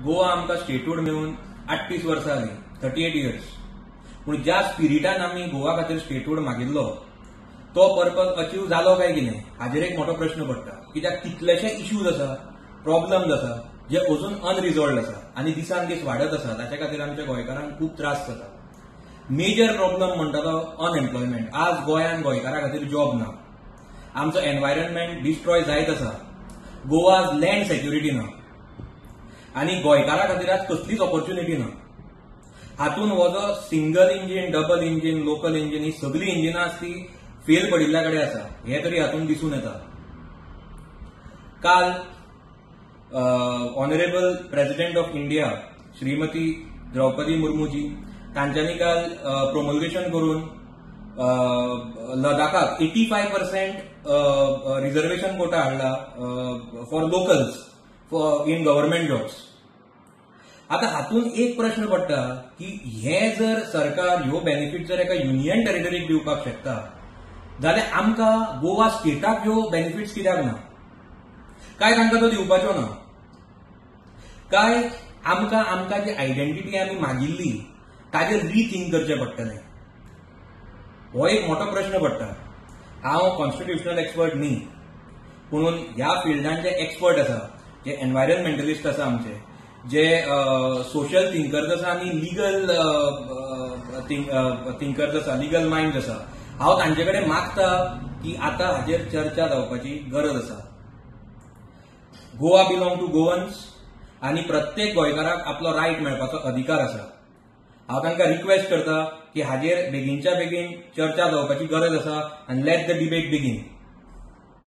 गोवा आमकां स्टेटहूड मेळून 38 वर्सां जालीं, 38 इयर्स. पूण ज्या स्पिरिटान आमी गोवा खातीर स्टेटहूड मागिल्लो तो पर्पज अचीव जालो काय कितें हाजेर एक मोठो प्रश्न पडटा. कित्याक कितलेशे इश्यूज आसा, प्रॉब्लम्स आसा जे अजून अनरिजॉल्वड आसा आनी दिसान दीस वाडत आसा. ताचे खातीर आमच्या गोंयकारांक खूब त्रास जाता. मेजर प्रॉब्लम म्हणटा तो अनएम्प्लॉयमेंट. आज गोंयान गोंयकारां खातीर जॉब ना. आमचो एनवायरनमेंट डिस्ट्रॉय जायत आसा. गोवाज लँड सेक्युरिटी ना आनी गोंयकारां खातीर आज कसलीच ऑपॉर्च्युनिटी ना. हातून हो जो single engine, double engine, local engine ही सगळी इंजिनां ती फेल पडिल्ल्या कडेन आसा हे तरी हातून दिसून येता. काल honourable president of India Shrimati Draupadi Murmuji तांच्यांनी काल प्रोमल्गेशन करून लडाखाक 85% रिझर्वेशन कोटा हाडला for locals in government jobs. आता हातून एक प्रश्न पडटा की हे जर सरकार ह्यो बेनिफिट जर एका युनियन टेरिटरीक दिवपाक शकता जाल्यार आमकां गोवा स्टेटाक ह्यो बेनिफिट्स कित्याक ना? काय तांकां तो दिवपाचो ना? काय आमकां जी आयडेंटिटी आमी मागिल्ली ताजेर रिथिंक करचें पडटलें? हो एक मोठो प्रश्न पडटा. हांव कॉन्स्टिट्युशनल एक्सपर्ट न्ही, पूण ह्या फिल्डान जे एक्सपर्ट आसा, जे एनवायरनमेंटलिस्ट आसा आमचे, जे सोशल थिंकर्स आसा आनी लिगल थिंकर्स आसा, लिगल मायंड आसा, हांव तांचे कडेन मागता की आतां हाजेर चर्चा जावपाची गरज आसा. गोवा बिलोंग टू गोवन्स आनी प्रत्येक गोंयकाराक आपलो रायट मेळपाचो अधिकार आसा. हांव तांकां रिक्वेस्ट करता की हाजेर बेगीनच्या बेगीन चर्चा जावपाची गरज आसा आनी लेट द डिबेट बिगीन.